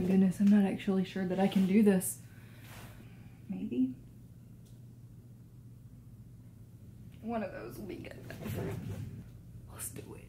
my goodness, I'm not actually sure that I can do this. Maybe. One of those will be good. Let's do it.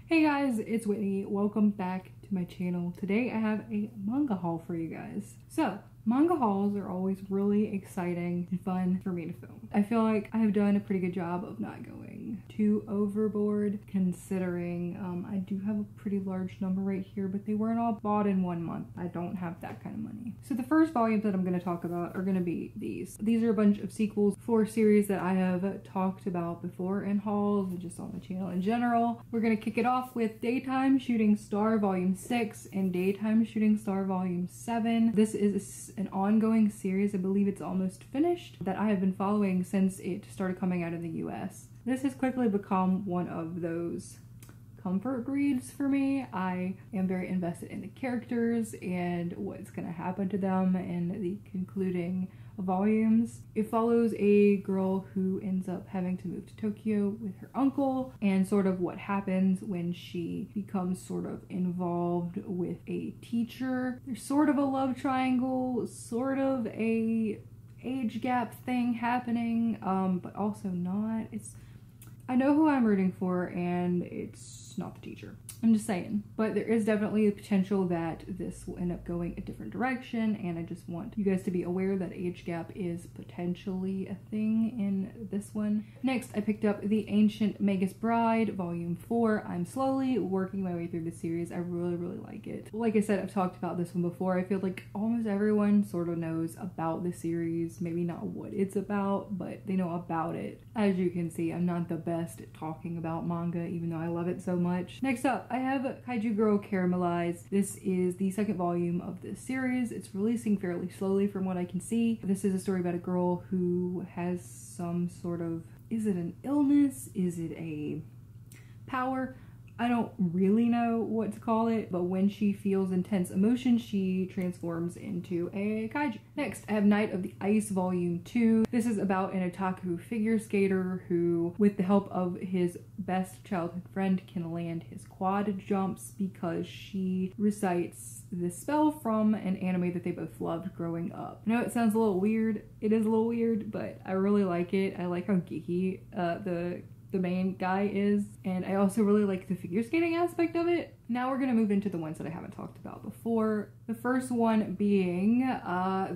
Hey guys, it's Whitney. Welcome back to my channel. Today I have a manga haul for you guys. So, manga hauls are always really exciting and fun for me to film. I feel like I have done a pretty good job of not going too overboard, considering I do have a pretty large number right here, but they weren't all bought in 1 month. I don't have that kind of money. So the first volumes that I'm going to talk about are going to be these. These are a bunch of sequels for series that I have talked about before in hauls and just on the channel in general. We're going to kick it off with Daytime Shooting Star Volume 6 and Daytime Shooting Star Volume 7. This is an ongoing series. I believe it's almost finished, that I have been following since it started coming out in the US. This has quickly become one of those comfort reads for me. I am very invested in the characters and what's going to happen to them in the concluding volumes. It follows a girl who ends up having to move to Tokyo with her uncle, and sort of what happens when she becomes sort of involved with a teacher. There's sort of a love triangle, sort of a age gap thing happening, but also not. I know who I'm rooting for, and it's not the teacher. I'm just saying. But there is definitely a potential that this will end up going a different direction, and I just want you guys to be aware that age gap is potentially a thing in this one. Next, I picked up The Ancient Magus Bride, Volume 4. I'm slowly working my way through the series. I really, really like it. Like I said, I've talked about this one before. I feel like almost everyone sort of knows about the series. Maybe not what it's about, but they know about it. As you can see, I'm not the best at talking about manga, even though I love it so much. Next up, I have Kaiju Girl Caramelized. This is the second volume of this series. It's releasing fairly slowly from what I can see. This is a story about a girl who has some sort of, is it an illness? Is it a power? I don't really know what to call it, but when she feels intense emotion, she transforms into a kaiju. Next, I have Night of the Ice Volume 2. This is about an otaku figure skater who, with the help of his best childhood friend, can land his quad jumps because she recites the spell from an anime that they both loved growing up. I know it sounds a little weird. It is a little weird, but I really like it. I like how geeky the main guy is, and I also really like the figure skating aspect of it. Now we're gonna move into the ones that I haven't talked about before. The first one being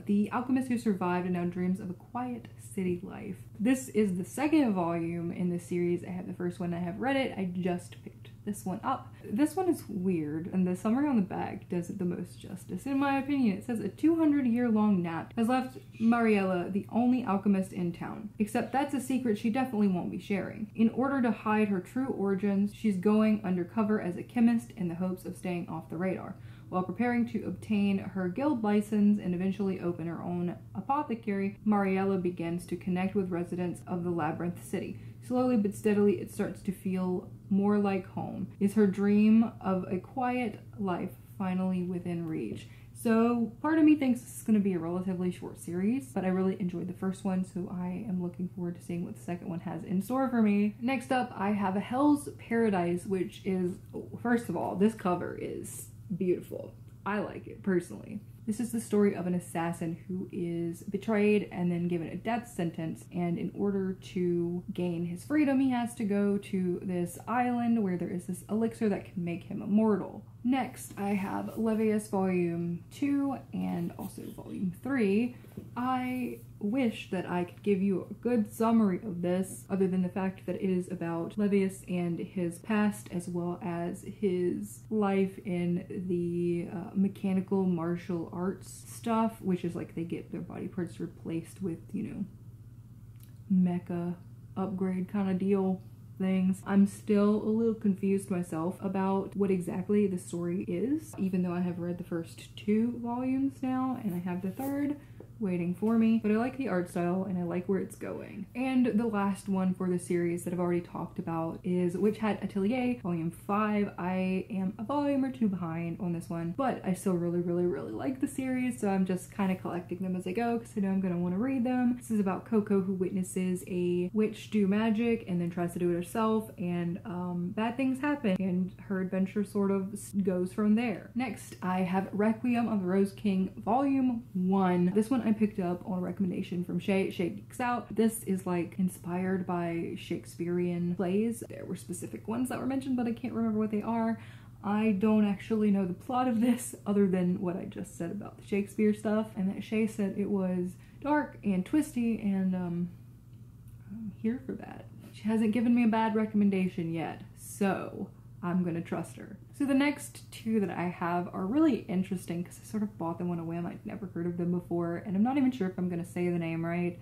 The Alchemist Who Survived and Now Dreams of a Quiet City Life. This is the second volume in the series. I have the first one, I have read it, I just picked this one up. This one is weird, and the summary on the back does it the most justice, in my opinion. It says a 200-year-long nap has left Mariella the only alchemist in town, except that's a secret she definitely won't be sharing. In order to hide her true origins, she's going undercover as a chemist in the hopes of staying off the radar. While preparing to obtain her guild license and eventually open her own apothecary, Mariella begins to connect with residents of the Labyrinth city. Slowly but steadily, it starts to feel more like home. Is her dream of a quiet life finally within reach? So part of me thinks this is going to be a relatively short series, but I really enjoyed the first one, so I am looking forward to seeing what the second one has in store for me. Next up, I have Hell's Paradise, which is, first of all, this cover is beautiful. I like it personally. This is the story of an assassin who is betrayed and then given a death sentence, and in order to gain his freedom, he has to go to this island where there is this elixir that can make him immortal. Next, I have Levious Volume 2 and also Volume 3. I wish that I could give you a good summary of this, other than the fact that it is about Levious and his past, as well as his life in the mechanical martial arts stuff, which is like they get their body parts replaced with, you know, mecha upgrade kind of deal things. I'm still a little confused myself about what exactly the story is, even though I have read the first 2 volumes now and I have the third, waiting for me, but I like the art style and I like where it's going. And the last one for the series that I've already talked about is Witch Hat Atelier Volume 5. I am a volume or two behind on this one, but I still really like the series, so I'm just kind of collecting them as I go because I know I'm going to want to read them. This is about Coco, who witnesses a witch do magic and then tries to do it herself, and bad things happen and her adventure sort of goes from there. Next, I have Requiem of the Rose King Volume 1. This one I picked up on a recommendation from Shay Geeks Out. This is like inspired by Shakespearean plays. There were specific ones that were mentioned, but I can't remember what they are. I don't actually know the plot of this other than what I just said about the Shakespeare stuff, and that Shay said it was dark and twisty, and I'm here for that. She hasn't given me a bad recommendation yet, so I'm gonna trust her. So the next two that I have are really interesting because I sort of bought them on a whim. I'd never heard of them before, and I'm not even sure if I'm gonna say the name right.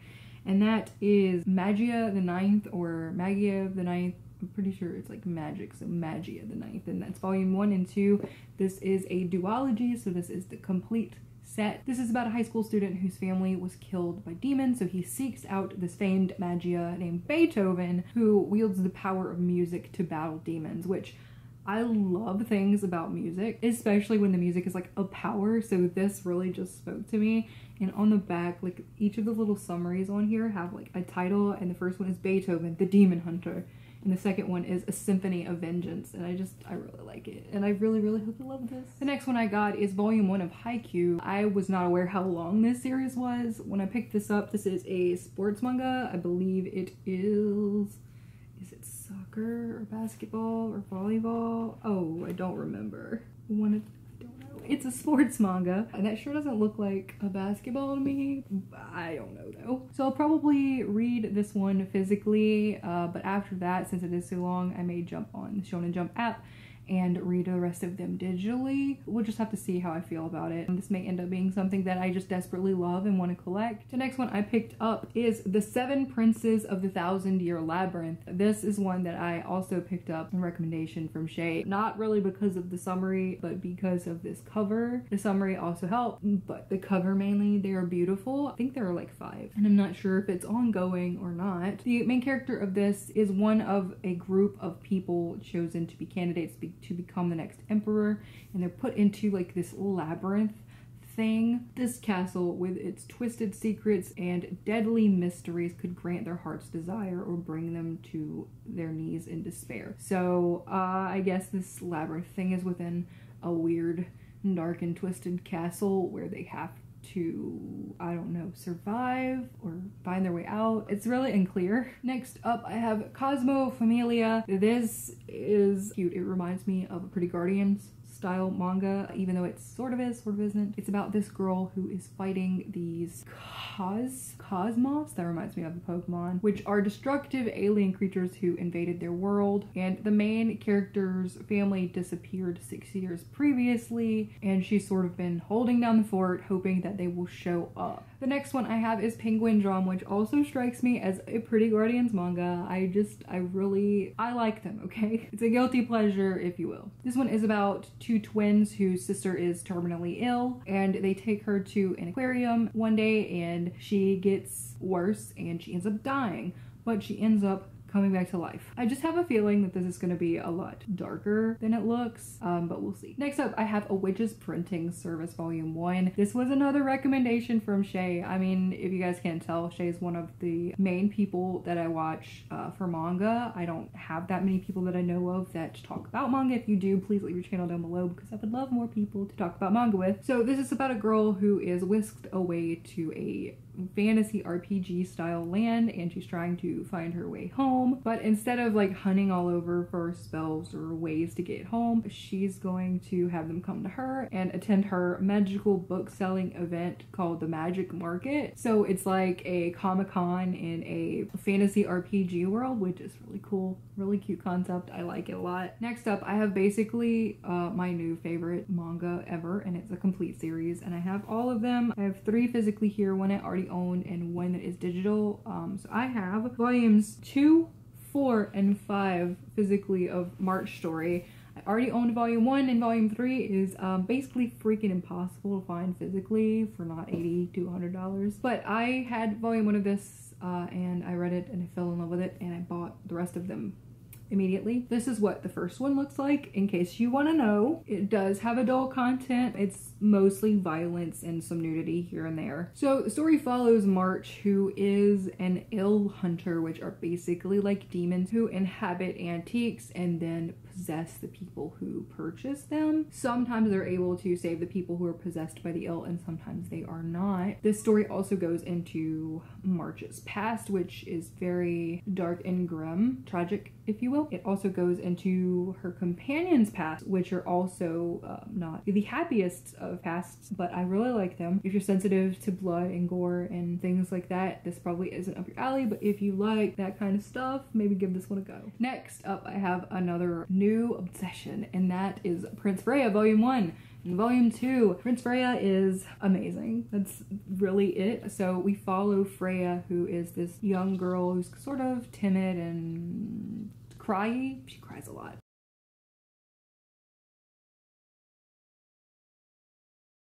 And that is Magia the Ninth, or Magia the Ninth. I'm pretty sure it's like magic, so Magia the Ninth, and that's volume 1 and 2. This is a duology, so this is the complete set. This is about a high school student whose family was killed by demons, so he seeks out this famed Magia named Beethoven, who wields the power of music to battle demons, which I love things about music, especially when the music is like a power, so this really just spoke to me. And on the back, like each of the little summaries on here have like a title, and the first one is Beethoven, the Demon Hunter. And the second one is A Symphony of Vengeance, and I really like it, and I really hope you love this. The next one I got is volume 1 of Haikyuu. I was not aware how long this series was when I picked this up. This is a sports manga. I believe it is it soccer or basketball or volleyball? Oh, I don't remember. I don't know. It's a sports manga, and that sure doesn't look like a basketball to me. I don't know though. So I'll probably read this one physically, but after that, since it is so long, I may jump on the Shonen Jump app and read the rest of them digitally. We'll just have to see how I feel about it. And this may end up being something that I just desperately love and want to collect. The next one I picked up is The Seven Princes of the Thousand-Year Labyrinth. This is one that I also picked up in recommendation from Shay. Not really because of the summary, but because of this cover. The summary also helped, but the cover mainly. They are beautiful. I think there are like 5, and I'm not sure if it's ongoing or not. The main character of this is one of a group of people chosen to be candidates to become the next emperor, and they're put into like this labyrinth thing. This castle with its twisted secrets and deadly mysteries could grant their heart's desire or bring them to their knees in despair. So I guess this labyrinth thing is within a weird, dark and twisted castle where they have to, I don't know, survive or find their way out. It's really unclear. Next up, I have Cosmo Familia. This is cute. It reminds me of a Pretty Guardians style manga, even though it sort of is, sort of isn't. It's about this girl who is fighting these Cosmos, that reminds me of the Pokemon, which are destructive alien creatures who invaded their world, and the main character's family disappeared 6 years previously, and she's sort of been holding down the fort hoping that they will show up. The next one I have is Penguin Drum, which also strikes me as a Pretty Guardians manga. I like them, okay? It's a guilty pleasure, if you will. This one is about 2 twins whose sister is terminally ill, and they take her to an aquarium one day, and she gets worse and she ends up dying, but she ends up coming back to life. I just have a feeling that this is going to be a lot darker than it looks, but we'll see. Next up, I have A Witch's Printing Service Volume 1. This was another recommendation from Shay. I mean, if you guys can't tell, Shay is one of the main people that I watch for manga. I don't have that many people that I know of that talk about manga. If you do, please leave your channel down below because I would love more people to talk about manga with. So this is about a girl who is whisked away to a fantasy RPG style land, and she's trying to find her way home, but instead of like hunting all over for spells or ways to get home, she's going to have them come to her and attend her magical book selling event called the Magic Market. So it's like a Comic-Con in a fantasy RPG world, which is really cool, really cute concept. I like it a lot. Next up, I have basically my new favorite manga ever, and it's a complete series, and I have all of them. I have 3 physically here, one I already own and one that is digital. So I have volumes 2, 4, and 5 physically of March Story. I already owned volume 1, and volume 3 is basically freaking impossible to find physically for not $80 to $100. But I had volume 1 of this and I read it and I fell in love with it, and I bought the rest of them immediately. This is what the first one looks like, in case you want to know. It does have adult content. It's mostly violence and some nudity here and there. So the story follows March, who is an ill hunter, which are basically like demons who inhabit antiques and then possess the people who purchase them. Sometimes they're able to save the people who are possessed by the ill, and sometimes they are not. This story also goes into March's past, which is very dark and grim, tragic if you will. It also goes into her companion's past, which are also not the happiest of pasts, but I really like them. If you're sensitive to blood and gore and things like that, this probably isn't up your alley, but if you like that kind of stuff, maybe give this one a go. Next up, I have another new obsession, and that is Prince Freya Volume 1. In Volume 2, Prince Freya is amazing. That's really it. So we follow Freya, who is this young girl who's sort of timid and cryy. She cries a lot.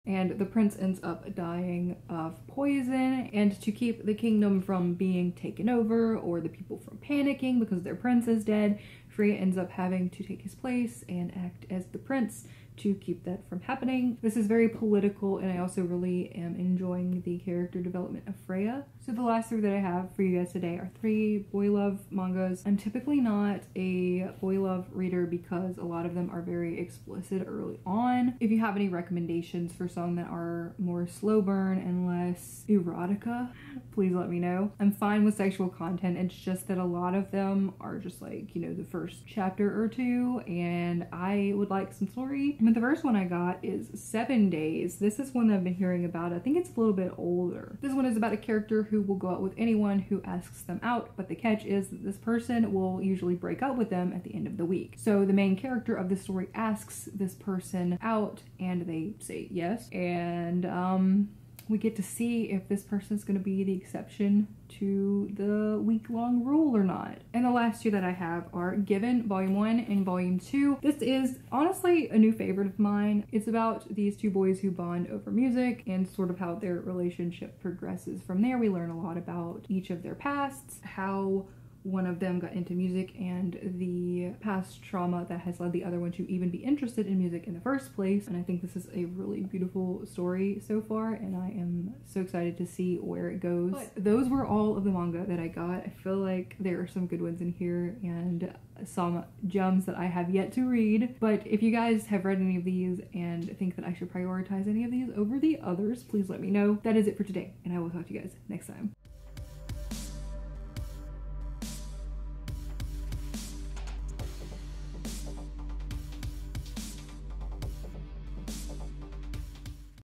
And the prince ends up dying of poison, and to keep the kingdom from being taken over or the people from panicking because their prince is dead, Freya ends up having to take his place and act as the prince to keep that from happening. This is very political, and I also really am enjoying the character development of Freya. So the last 3 that I have for you guys today are 3 boy love mangas. I'm typically not a boy love reader because a lot of them are very explicit early on. If you have any recommendations for some that are more slow burn and less erotica, please let me know. I'm fine with sexual content, it's just that a lot of them are just like, you know, the first chapter or 2, and I would like some story. But the first one I got is 7 Days. This is one that I've been hearing about. I think it's a little bit older. This one is about a character who will go out with anyone who asks them out, but the catch is that this person will usually break up with them at the end of the week. So the main character of the story asks this person out, and they say yes, and we get to see if this person's going to be the exception to the week-long rule or not. And the last 2 that I have are Given Volume 1 and Volume 2. This is honestly a new favorite of mine. It's about these 2 boys who bond over music and sort of how their relationship progresses from there. We learn a lot about each of their pasts, how one of them got into music, and the past trauma that has led the other one to even be interested in music in the first place. And I think this is a really beautiful story so far, and I am so excited to see where it goes. But those were all of the manga that I got. I feel like there are some good ones in here and some gems that I have yet to read. But if you guys have read any of these and think that I should prioritize any of these over the others, please let me know. That is it for today, and I will talk to you guys next time.